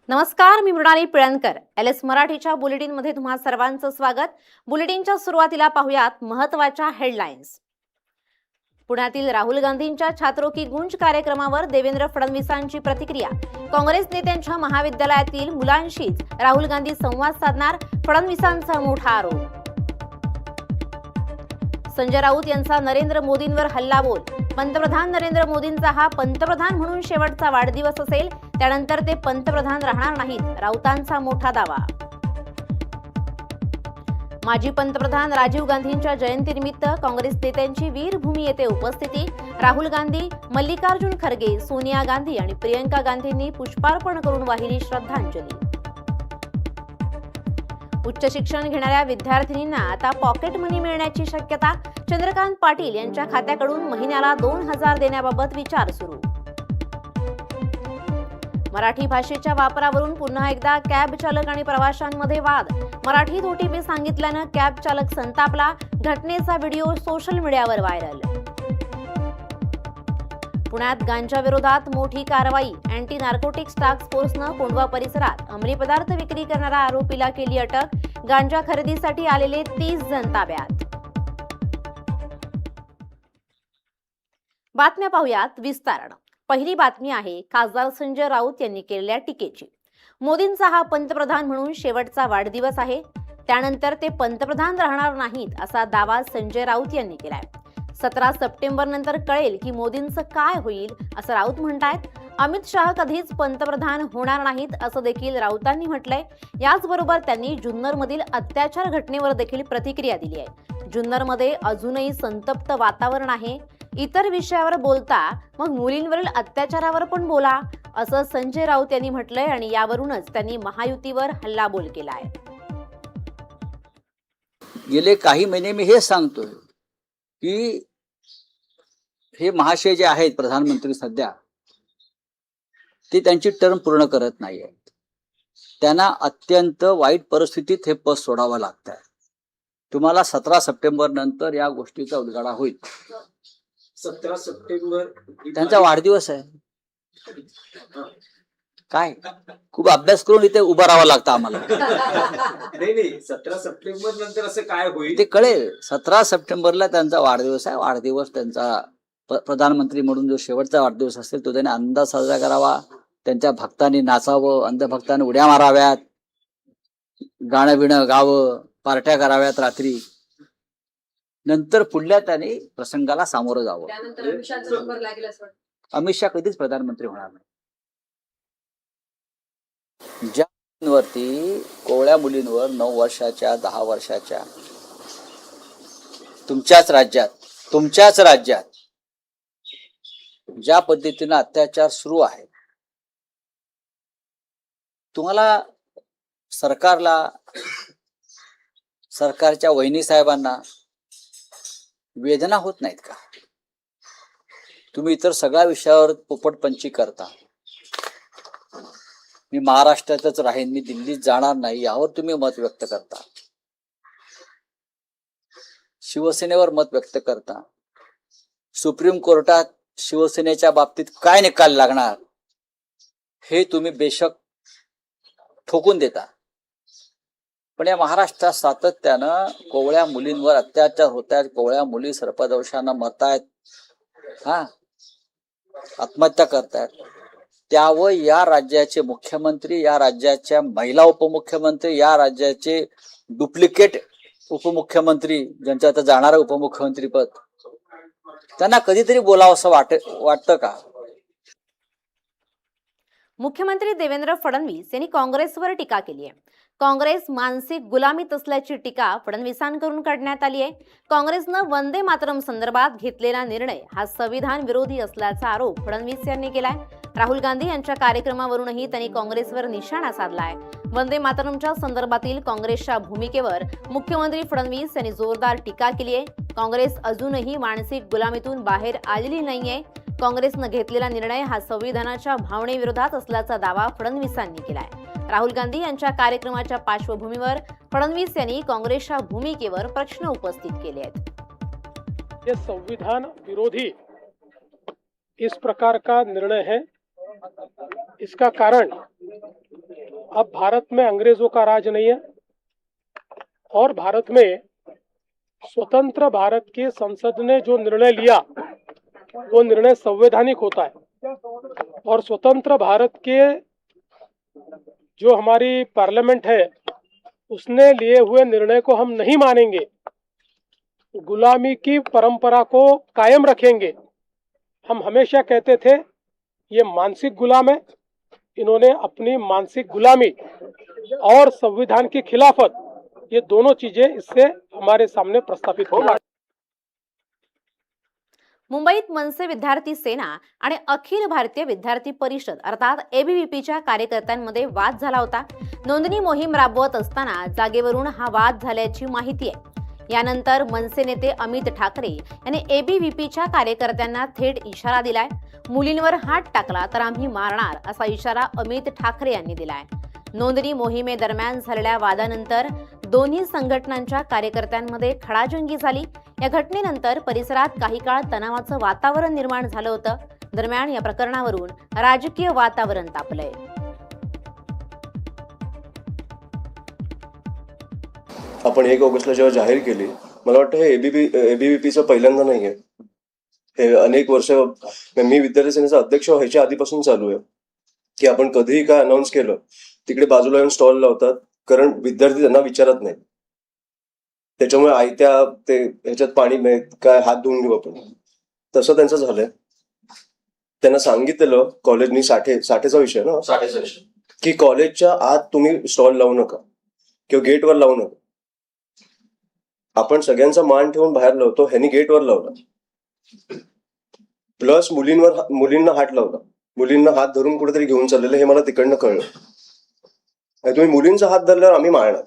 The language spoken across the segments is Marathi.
नमस्कार, मी मृणाली पिळणकर. LS मराठीच्या बुलेटिनमध्ये तुम्हा सर्वांचं स्वागत. बुलेटिनच्या सुरुवातीला पाहूयात महत्त्वाच्या हेडलाईन्स. पुण्यातील राहुल गांधींच्या छात्रों की गूंज कार्यक्रमावर देवेंद्र फडणवीसांची प्रतिक्रिया. काँग्रेस नेत्यांच्या महाविद्यालयातील मुलांशीच राहुल गांधी संवाद साधणार, फडणवीसांचा मोठा आरोप. संजय राऊत यांचा नरेंद्र मोदींवर हल्लाबोल. पंतप्रधान नरेंद्र मोदींचा हा पंतप्रधान म्हणून शेवटचा वाढदिवस असेल, त्यानंतर ते पंतप्रधान राहणार नाहीत, राऊतांचा मोठा दावा. माजी पंतप्रधान राजीव गांधींच्या जयंतीनिमित्त काँग्रेस नेत्यांची वीरभूमी येथे उपस्थिती. राहुल गांधी, मल्लिकार्जुन खरगे, सोनिया गांधी आणि प्रियंका गांधींनी पुष्पार्पण करून वाहिली श्रद्धांजली. उच्च शिक्षण घेणाऱ्या विद्यार्थिनींना आता पॉकेट मनी मिळण्याची शक्यता. चंद्रकांत पाटील यांच्या खात्याकडून महिन्याला 2000 देण्याबाबत विचार सुरू. मराठी भाषेच्या वापरावरून पुन्हा एकदा कॅब चालक आणि प्रवाशांमध्ये वाद. मराठीत OTP सांगितल्यानं कॅब चालक संतापला. घटनेचा व्हिडिओ सोशल मीडियावर व्हायरल. पुण्यात गांजा विरोधात मोठी कारवाई. अँटी नार्कोटिक्स टास्क फोर्सनं कोंढवा परिसरात अंमली पदार्थ विक्री करणाऱ्या आरोपीला केली अटक. गांजा खरेदीसाठी आलेले 30 जण ताब्यात. बातम्या पाहूयात विस्तारानं. पहिली बातमी आहे खासदार संजय राऊत यांनी केलेल्या टीकेची. मोदींचा हा पंतप्रधान म्हणून शेवटचा वाढदिवस आहे, त्यानंतर ते पंतप्रधान राहणार नाहीत असा दावा संजय राऊत यांनी केलाय. 17 सप्टेंबर नंतर कळेल की मोदींचं काय होईल असं राऊत म्हणतायत. अमित शाह कधीच पंतप्रधान होणार नाहीत असं देखील राऊतांनी म्हटलंय. याचबरोबर त्यांनी जुन्नरमधील अत्याचार घटनेवर देखील प्रतिक्रिया दिली आहे. जुन्नरमध्ये अजूनही संतप्त वातावरण आहे. इतर विषयावर बोलता मग मुलींवरील अत्याचारावर पण बोला असं संजय राऊत यांनी म्हटलंय आणि यावरूनच त्यांनी महायुतीवर हल्लाबोल केलाय. गेले काही महिने मी हे सांगतोय की हे महाशय जे आहेत प्रधानमंत्री सध्या, ते त्यांची टर्म पूर्ण करत नाही आहेत. त्यांना अत्यंत वाईट परिस्थितीत हे पद सोडावं लागतंय. तुम्हाला 17 सप्टेंबर नंतर या गोष्टीचा उलगडा होईल. 17 सप्टेंबर त्यांचा वाढदिवस आहे. काय खूप अभ्यास करून इथे उभं राहावं लागतं आम्हाला. नाही 17 सप्टेंबर नंतर असं काय होईल ते कळेल. 17 सप्टेंबरला त्यांचा वाढदिवस आहे. वाढदिवस त्यांचा प्रधानमंत्री म्हणून जो शेवटचा वाढदिवस असेल तो त्याने अंदाज साजरा करावा. त्यांच्या भक्तांनी नाचावं, अंधभक्तांनी उड्या माराव्यात, गाणं बिणं गावं, पार्ट्या कराव्यात रात्री. नंतर पुढल्या त्याने प्रसंगाला सामोरं जावं. अमित शाह कधीच प्रधानमंत्री होणार नाही. ज्या मुलींवरती, कोवळ्या मुलींवर 9 वर्षाच्या 10 वर्षाच्या तुमच्याच राज्यात ज्या पद्धतीनं अत्याचार सुरू आहे, तुम्हाला सरकारच्या वहिनी साहेबांना वेदना होत नाहीत का? तुम्ही इतर सगळ्या विषयावर पोपटपंची करता. मी महाराष्ट्रातच राहीन, मी दिल्लीत जाणार नाही, यावर तुम्ही मत व्यक्त करता. शिवसेनेवर मत व्यक्त करता. सुप्रीम कोर्टात शिवसेनेच्या बाबतीत काय निकाल लागणार हे तुम्ही बेशक ठोकून देता. पण या महाराष्ट्रात सातत्यानं कोवळ्या मुलींवर अत्याचार होत आहेत. कोवळ्या मुली सर्पदंशानं मरतायत, आत्महत्या करतायत. त्यावर या राज्याचे मुख्यमंत्री, या राज्याच्या महिला उपमुख्यमंत्री, या राज्याचे डुप्लिकेट उपमुख्यमंत्री, ज्यांचं आता जाणारं उपमुख्यमंत्री पद, त्यांना कधीतरी बोलावं असं वाटतं का? मुख्यमंत्री देवेंद्र फडणवीस यांनी काँग्रेसवर टीका केली आहे. काँग्रेस मानसिक गुलामीत असल्याची टीका फडणवीसांकडून करण्यात आली आहे. काँग्रेसनं वंदे मातरम संदर्भात घेतलेला निर्णय हा संविधान विरोधी असल्याचा आरोप फडणवीस यांनी केलाय. राहुल गांधी यांच्या कार्यक्रमावरूनही त्यांनी काँग्रेसवर निशाणा साधलाय. वंदे मातरमच्या संदर्भातील काँग्रेसच्या भूमिकेवर मुख्यमंत्री फडणवीस यांनी जोरदार टीका केली आहे. काँग्रेस अजूनही मानसिक गुलामीतून बाहेर आलेली नाहीये. काँग्रेसनं घेतलेला निर्णय हा संविधानाच्या भावनेविरोधात असल्याचा दावा फडणवीसांनी केलाय. राहुल गांधी यांच्या कार्यक्रमाच्या पार्श्वभूमीवर फडणवीस यांनी काँग्रेसच्या भूमिकेवर प्रश्न उपस्थित केले आहेत. ये संविधान विरोधी इस प्रकार का निर्णय है। इसका कारण अब भारत में अंग्रेजों का राज नहीं है और भारत में स्वतंत्र भारत के संसद ने जो निर्णय लिया वो निर्णय संवैधानिक होता है और स्वतंत्र भारत के जो हमारी पार्लियामेंट है उसने लिए हुए निर्णय को हम नहीं मानेंगे, गुलामी की परंपरा को कायम रखेंगे। हम हमेशा कहते थे ये मानसिक गुलाम है, इन्होंने अपनी मानसिक गुलामी और संविधान की खिलाफत, ये दोनों चीजें इससे हमारे सामने प्रस्थापित होगी। मुंबईत मनसे विद्यार्थी सेना आणि अखिल भारतीय विद्यार्थी परिषद अर्थात एबीव्हीपीच्या कार्यकर्त्यांमध्ये वाद झाला होता। नोंदणी मोहीम राबवत असताना जागेवरून हा वाद झाल्याची माहिती आहे। यानंतर मनसे नेते अमित ठाकरे यांनी एबीव्हीपीच्या कार्यकर्त्यांना थेट इशारा दिलाय। मुलींवर हात टाकला तर आम्ही मारणार असा इशारा अमित ठाकरे यांनी दिलाय। नोंदणी मोहिमेदरम्यान झालेल्या वादानंतर दोन्ही संघटनांच्या कार्यकर्त्यांमध्ये खडाजंगी झाली। या घटनेनंतर परिसरात काही काळ तणावाचं वातावरण निर्माण झालं होतं। दरम्यान या प्रकरणावरून राजकीय वातावरण तापलंय। आपण 1 ऑगस्टला जेव्हा जाहीर केली, मला वाटतं हे एबीव्हीपीचं पहिल्यांदा नाहीये। हे अनेक वर्ष मी विद्यार्थी सेनेचा अध्यक्ष व्हायच्या आधीपासून चालू आहे की आपण कधीही काय अनाऊन्स केलं तिकडे बाजूला येऊन स्टॉल लावतात, कारण विद्यार्थी त्यांना विचारत नाही। त्याच्यामुळे आयत्या ते ह्याच्यात पाणी काय हात धुवून घेऊ आपण, तसं त्यांचं झालंय। त्यांना सांगितलेलं कॉलेजनी साठेचा विषय ना, की कॉलेजच्या आत तुम्ही स्टॉल लावू नका किंवा गेटवर लावू नका। आपण सगळ्यांचा मान ठेवून बाहेर लावतो, ह्यांनी गेटवर लावला। प्लस मुलींना हात लावला, मुलींना हात धरून कुठेतरी घेऊन चाललेलं हे मला तिकडनं कळलं। तुम्ही मुलींचा हात धरल्यावर आम्ही मारणार।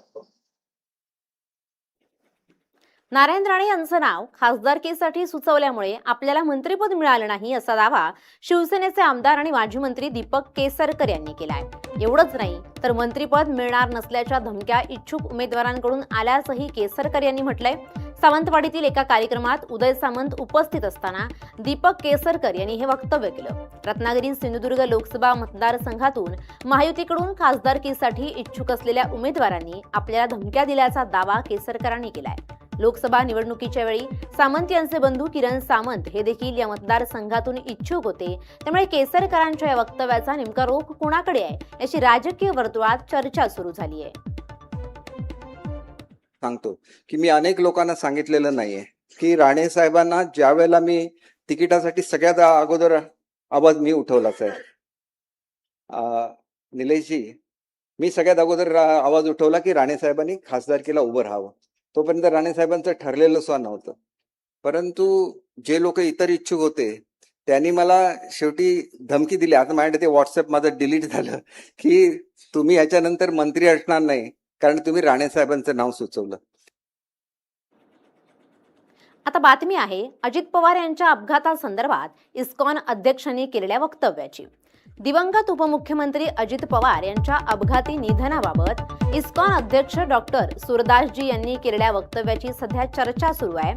नारायण राणे यांचं नाव खासदारकीसाठी सुचवल्यामुळे आपल्याला मंत्रिपद मिळालं नाही असा दावा शिवसेनेचे आमदार आणि माजी मंत्री दीपक केसरकर यांनी केलाय। एवढंच नाही तर मंत्रिपद मिळणार नसल्याच्या धमक्या इच्छुक उमेदवारांकडून आल्याचंही केसरकर यांनी म्हटलंय। सावंतवाडीतील एका कार्यक्रमात उदय सामंत उपस्थित असताना दीपक केसरकर यांनी हे वक्तव्य केलं। रत्नागिरी सिंधुदुर्ग लोकसभा मतदारसंघातून महायुतीकडून खासदारकीसाठी इच्छुक असलेल्या उमेदवारांनी आपल्याला धमक्या दिल्याचा दावा केसरकरांनी केलाय। लोकसभा निवडणुकीच्या वेळी सामंत यांचे बंधू किरण सामंत हे देखील या मतदारसंघातून इच्छुक होते। त्यामुळे केसरकरांच्या या वक्तव्याचा नेमका रोख कोणाकडे आहे याची राजकीय वर्तुळात चर्चा सुरू झाली आहे। सांगतो की मी अनेक लोकांना सांगितलेलं नाहीये की राणे साहेबांना ज्या वेळेला मी तिकिटासाठी सगळ्यात अगोदर आवाज मी उठवलाच आहे। निलेशजी, मी सगळ्यात अगोदर आवाज उठवला की राणे साहेबांनी खासदारकीला उभं राहावं। तोपर्यंत राणे साहेबांचं ठरलेलं सुद्धा नव्हतं, परंतु जे लोक इतर इच्छुक होते त्यांनी मला शेवटी धमकी दिली। आता माझ्याकडे ते व्हॉट्सअप माझं डिलीट झालं की तुम्ही याच्यानंतर मंत्री असणार नाही कारण तुम्ही राणे साहेबांचं नाव सुचवलं। आता बातमी आहे अजित पवार यांच्या अपघातासंदर्भात इस्कॉन अध्यक्षांनी केलेल्या वक्तव्याची। दिवंगत उपमुख्यमंत्री अजित पवार यांच्या अपघाती निधनाबाबत इस्कॉन अध्यक्ष डॉक्टर सूरदासजी यांनी केलेल्या वक्तव्याची सध्या चर्चा सुरू आहे।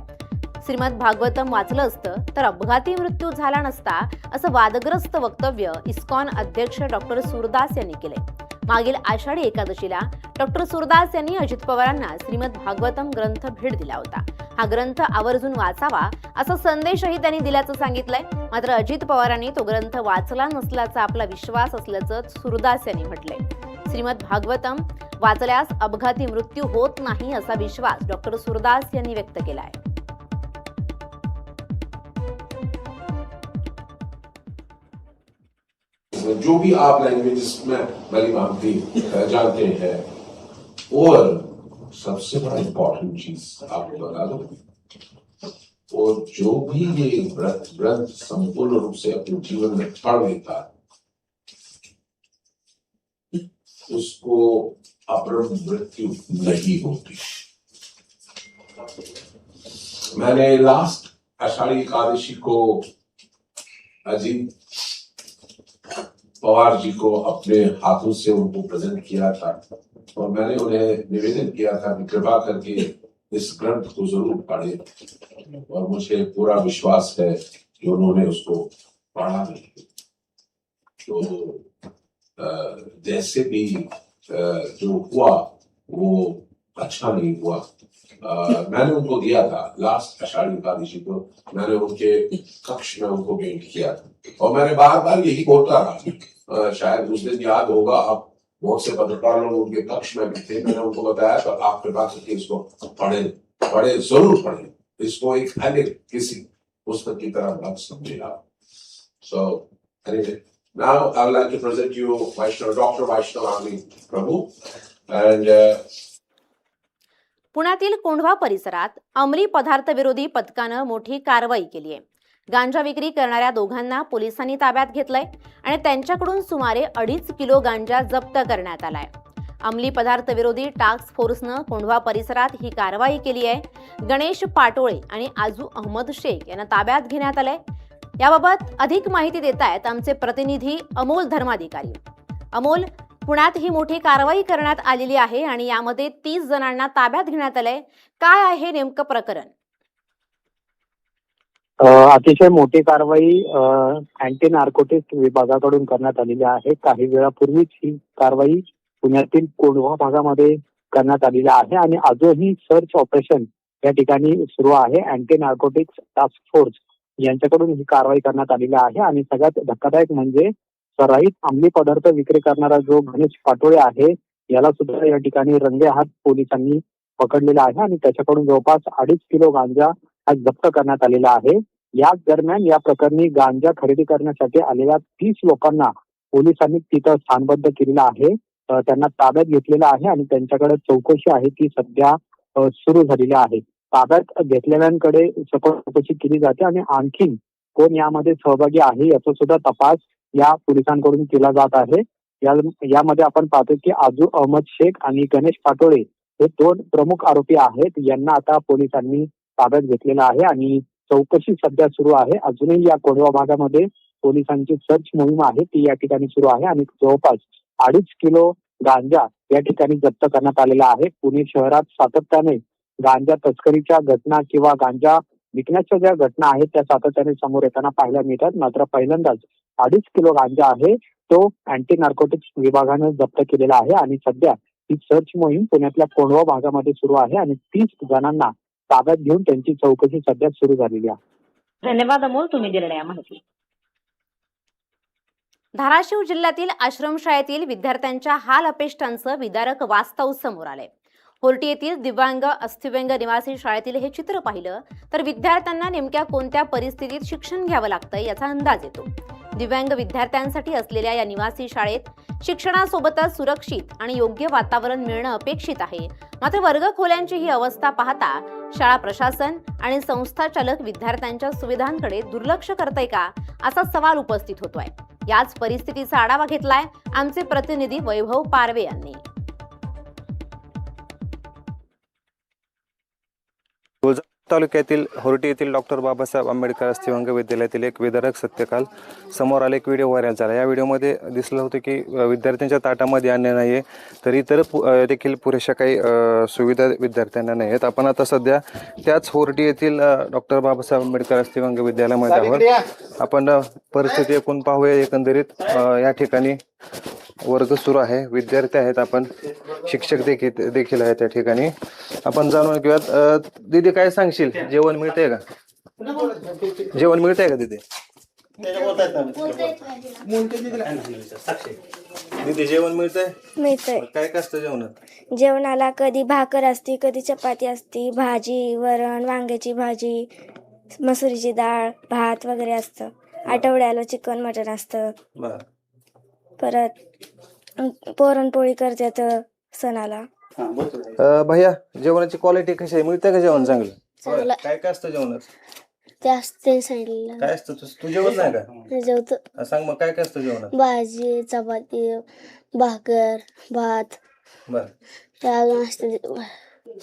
श्रीमद भागवतम वाचलं असतं तर अपघाती मृत्यू झाला नसता असं वादग्रस्त वक्तव्य इस्कॉन अध्यक्ष डॉक्टर सूरदास यांनी केले। मागील आषाढी एकादशीला डॉक्टर सूरदास यांनी अजित पवारांना श्रीमद भागवतम ग्रंथ भेट दिला होता। हा ग्रंथ आवर्जून वाचावा असा संदेशही त्यांनी दिल्याचं सांगितलंय। मात्र अजित पवारांनी तो ग्रंथ वाचला नसल्याचा आपला विश्वास असल्याचं सूरदास यांनी म्हटलंय। श्रीमद भागवतम वाचल्यास अपघाती मृत्यू होत नाही असा विश्वास डॉक्टर सूरदास यांनी व्यक्त केलाय। जो भी आप लैंग्वेजेस में भली भांति जानते हैं, और सबसे बड़ा इम्पोर्टेंट चीज आपको बता दो, और जो भी ये व्रत संपूर्ण रूप से अपने जीवन में पढ़ लेता उसको अपरम मृत्यु नहीं होती। मैंने लास्ट आषाढ़ी एकादशी को अजीत पवार जी को अपने हाथों से उनको प्रेजेंट किया था और मैंने उन्हें निवेदन किया था कि कृपा करके इस ग्रंथ को जरूर पढ़ें, और मुझे पूरा विश्वास है कि उन्होंने उसको पढ़ा नहीं। तो जैसे भी जो हुआ वो अच्छा नहीं हुआ। मैंने उनको दिया था लास्ट आषाढ़ी एकादशी को, मैंने उनके कक्ष में उनको भेंट किया था और मैंने बार बार यही बोलता रहा। शायद उस दिन याद होगा, आप बहुत से पत्रकार लोग उनके कक्ष में भी थे, मैंने उनको बताया तो आप कृपा करके इसको पढ़े जरूर पढ़े, इसको एक अन्य किसी पुस्तक की तरह मत समझे आप। So anyway, now I would like to present you Vaishnav, Dr. Vaishnav Ami Prabhu, and पुण्यातील कोंढवा परिसरात अंमली पदार्थ विरोधी पथकानं मोठी कारवाई केली आहे. गांजा विक्री करणाऱ्या दोघांना पोलिसांनी ताब्यात घेतलंय आणि त्यांच्याकडून सुमारे 2.5 किलो गांजा जप्त करण्यात आलाय. अंमली पदार्थ विरोधी टास्क फोर्सनं कोंढवा परिसरात ही कारवाई केली आहे. गणेश पाटोळे आणि आजू अहमद शेख यांना ताब्यात घेण्यात आलंय. याबाबत अधिक माहिती देत आहेत आमचे प्रतिनिधी अमोल धर्माधिकारी. अमोल, पुण्यात ही मोठी कारवाई करण्यात आलेली आहे आणि यामध्ये 30 जणांना ताब्यात घेण्यात आलंय. काय आहे नेमकं प्रकरण? अतिशय मोठी कारवाई अँटी नार्कोटिक्स विभागाकडून करण्यात आलेली आहे. काही वेळापूर्वीच ही कारवाई पुण्यातील कोंढवा भागामध्ये करण्यात आलेली आहे आणि आजही सर्च ऑपरेशन या ठिकाणी सुरू आहे. अँटी नार्कोटिक्स टास्क फोर्स यांच्याकडून ही कारवाई करण्यात आलेली आहे आणि सगळ्यात धक्कादायक म्हणजे सराईत अंमली पदार्थ विक्री करणारा जो गणेश पाटोळे आहे याला सुद्धा या ठिकाणी रंगेहात पोलिसांनी पकडलेला आहे आणि त्याच्याकडून जवळपास 2.5 किलो गांजा हा जप्त करण्यात आलेला आहे. याच दरम्यान या प्रकरणी गांजा खरेदी करण्यासाठी आलेल्या 30 लोकांना पोलिसांनी तिथं स्थानबद्ध केलेलं आहे. त्यांना ताब्यात घेतलेलं आहे आणि त्यांच्याकडे चौकशी आहे ती सध्या सुरू झालेली आहे. ताब्यात घेतलेल्यांकडे सखोल चौकशी केली जाते आणि आणखी कोण यामध्ये सहभागी आहे याचा सुद्धा तपास या पोलिसांकडून केला जात आहे. यामध्ये आपण पाहतो की आजू अहमद शेख आणि गणेश पाटोळे हे 2 प्रमुख आरोपी आहेत. यांना आता पोलिसांनी ताब्यात घेतलेलं आहे आणि चौकशी सध्या सुरू आहे. अजूनही या कोंढवा भागामध्ये पोलिसांची सर्च मोहीम आहे ती या ठिकाणी सुरू आहे आणि जवळपास 2.5 किलो गांजा या ठिकाणी जप्त करण्यात आलेला आहे. पुणे शहरात सातत्याने गांजा तस्करीच्या घटना किंवा गांजा विकण्याच्या ज्या घटना आहेत त्या सातत्याने समोर येताना पाहायला मिळतात. मात्र पहिल्यांदाच 2.5 किलो गांजा आहे तो अँटी नार्कोटिक्स विभागानं जप्त केलेला आहे आणि सध्या ही सर्च मोहीम पुण्यातल्या कोंढवा भागामध्ये सुरू आहे आणि 30 जणांना ताब्यात घेऊन त्यांची चौकशी सध्या सुरू झालेली आहे. धन्यवाद अमोल, तुम्ही दिलेल्या या माहिती. धाराशिव जिल्ह्यातील आश्रमशाळेतील विद्यार्थ्यांच्या हाल अपेष्टांचं विदारक वास्तव समोर आलंय. होर्टी येथील दिव्यांग अस्थिव्यंग निवासी शाळेतील हे चित्र पाहिलं तर विद्यार्थ्यांना नेमक्या कोणत्या परिस्थितीत शिक्षण घ्यावं लागतंय याचा अंदाज येतो. दिव्यांग विद्यार्थ्यांसाठी असलेल्या या निवासी शाळेत शिक्षणासोबतच सुरक्षित आणि योग्य वातावरण मिळणं अपेक्षित आहे. मात्र वर्गखोल्यांची ही अवस्था पाहता शाळा प्रशासन आणि संस्था चालक विद्यार्थ्यांच्या सुविधांकडे दुर्लक्ष करतंय का असा सवाल उपस्थित होतोय. याच परिस्थितीचा आढावा घेतलाय आमचे प्रतिनिधी वैभव पारवे यांनी. तालुक्यातील होर्टी येथील डॉक्टर बाबासाहेब आंबेडकर अस्थिव्यंग विद्यालयातील एक विदारक सत्यकाल समोर आले. एक व्हिडिओ व्हायरल झाला. या व्हिडिओमध्ये दिसलं होतं की विद्यार्थ्यांच्या ताटामध्ये अन्न नाही आहे, तर इतर देखील पुरेशा काही सुविधा विद्यार्थ्यांना नाही आहेत. आपण आता सध्या त्याच होर्टी येथील डॉक्टर बाबासाहेब आंबेडकर अस्थिव्यंग विद्यालयामध्ये आहोत. आपण परिस्थिती एकूण पाहूया. एकंदरीत या ठिकाणी वर्ग सुरू आहे, विद्यार्थी आहेत, आपण शिक्षक देखील आहेत त्या ठिकाणी. आपण जाणून घेऊयात. दीदी काय सांगशील, जेवण मिळतंय का? जेवण मिळतंय का दीदी? दीदी जेवण मिळतंय? मिळतंय. काय काय असतं जेवणात? जेवणाला कधी भाकर असते, कधी चपाती असते, भाजी, वरण, वांग्याची भाजी, मसुरीची डाळ, भात वगैरे असतं. आठवड्याला चिकन मटण असतं. परत पुरणपोळी करतात सणाला. भैया जेवणाची क्वालिटी कशी आहे? मिळते का जेवण चांगलं? काय काय असतं जेवणात? जास्त सांगितलं. काय असतं? तू जेवत नाही का? जेवतो. सांग मग काय काय असतं जेवणात? भाजी, चपाती, भाकर, भात.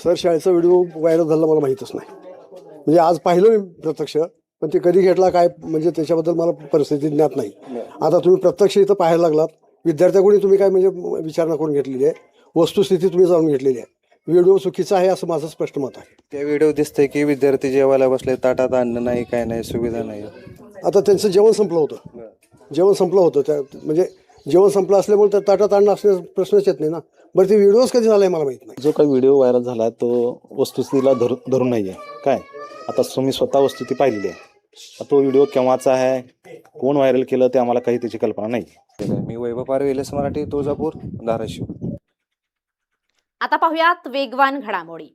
सर, शाळेचा व्हिडिओ व्हायरल झाला मला माहीतच नाही. म्हणजे आज पाहिलं मी प्रत्यक्ष, पण ते कधी घेतला काय म्हणजे त्याच्याबद्दल मला परिस्थिती ज्ञात नाही. आता तुम्ही प्रत्यक्ष इथं पाहायला लागलात, विद्यार्थ्याकडून तुम्ही काय म्हणजे विचारणा करून घेतलेली आहे, वस्तुस्थिती तुम्ही जाणून घेतलेली आहे. व्हिडिओ चुकीचा आहे असं माझं स्पष्ट मत आहे. त्या व्हिडिओ दिसतंय की विद्यार्थी जेवायला बसले, ताटात अन्न नाही, काय नाही, सुविधा नाही. आता त्यांचं जेवण संपलं होतं. त्या म्हणजे जेवण संपलं असल्यामुळे तर ताटात आणणं असण्याचा प्रश्नच येत नाही ना. बरं ते व्हिडिओज कधी झालाय मला माहित नाही. जो काही व्हिडिओ व्हायरल झाला तो वस्तुस्थितीला धरून नाही आहे काय. आता तुम्ही स्वतः वस्तुस्थिती पाहिलेली आहे. तो व्हिडिओ केव्हाचा आहे, कोण व्हायरल केलं ते आम्हाला काही त्याची कल्पना नाही. मी वैभव पारवे, LS मराठी, तुळजापूर, धाराशिव. आता पाहुयात वेगवान घडामोडी.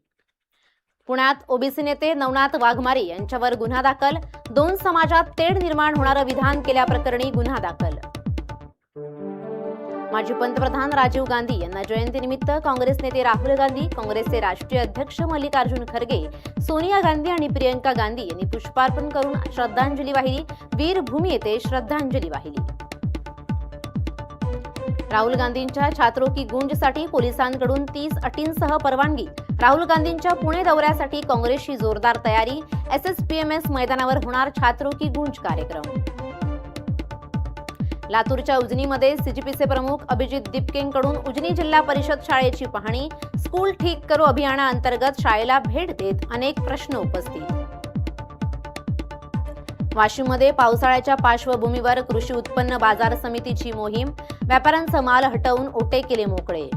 पुण्यात ओबीसी नेते नवनाथ वाघमारे यांच्यावर गुन्हा दाखल. 2 समाजात तेढ निर्माण होणारं विधान केल्याप्रकरणी गुन्हा दाखल. माजी पंतप्रधान राजीव गांधी यांना जयंतीनिमित्त काँग्रेस नेते राहुल गांधी, काँग्रेसचे राष्ट्रीय अध्यक्ष मल्लिकार्जुन खरगे, सोनिया गांधी आणि प्रियंका गांधी यांनी पुष्पार्पण करून श्रद्धांजली वाहिली. वीरभूमी येथे श्रद्धांजली वाहिली. राहुल गांधींच्या छात्रों की गूंजसाठी पोलिसांकडून 30 अटींसह परवानगी. राहुल गांधींच्या पुणे दौऱ्यासाठी काँग्रेसची जोरदार तयारी. SSPMS मैदानावर होणार छात्रों की गूंज कार्यक्रम. लातूरच्या उजनीमध्ये CGPचे प्रमुख अभिजित दिपकेंकडून उजनी जिल्हा परिषद शाळेची पाहणी. स्कूल ठीक करो अभियानाअंतर्गत शाळेला भेट देत अनेक प्रश्न उपस्थित. वाशिममध्ये पावसाळ्याच्या पार्श्वभूमीवर कृषी उत्पन्न बाजार समितीची मोहीम. व्यापाऱ्यांचा माल हटवून ओटे केले मोकळे.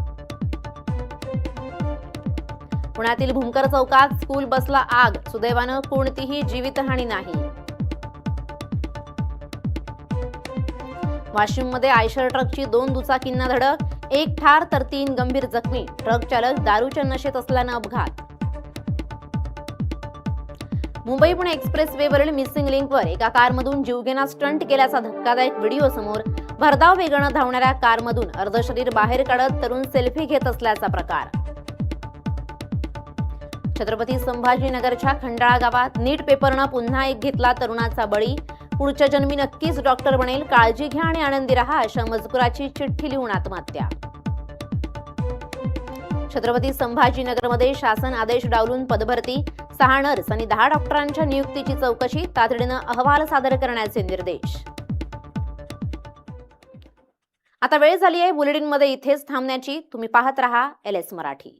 पुण्यातील भूमकर चौकात स्कूल बसला आग. सुदैवानं कोणतीही जीवितहानी नाही. वाशिममध्ये आयशर ट्रकची 2 दुचाकींना धडक. 1 ठार तर 3 गंभीर जखमी. ट्रक चालक दारूच्या नशेत असल्यानं अपघात. मुंबई पुणे एक्सप्रेस वेवरील मिसिंग लिंकवर एका कारमधून जीवघेणा स्टंट केल्याचा धक्कादायक व्हिडिओ समोर. भरधाव वेगानं धावणाऱ्या कारमधून अर्धशरीर बाहेर काढत तरुण सेल्फी घेत असल्याचा प्रकार. छत्रपती संभाजीनगरच्या खंडाळा गावात नीट पेपरनं पुन्हा एक घेतला तरुणाचा बळी. पुढच्या जन्मी नक्कीच डॉक्टर बनेल, काळजी घ्या आणि आनंदी रहा अशा मजकुराची चिठ्ठी लिहून आत्महत्या. छत्रपती संभाजीनगरमध्ये शासन आदेश डावलून पदभरती. 6 नर्स आणि 10 डॉक्टरांच्या नियुक्तीची चौकशी. तातडीनं अहवाल सादर करण्याचे निर्देश. आता वेळ झाली आहे बुलेटिनमध्ये इथेच थांबण्याची. तुम्ही पाहत रहा LS मराठी.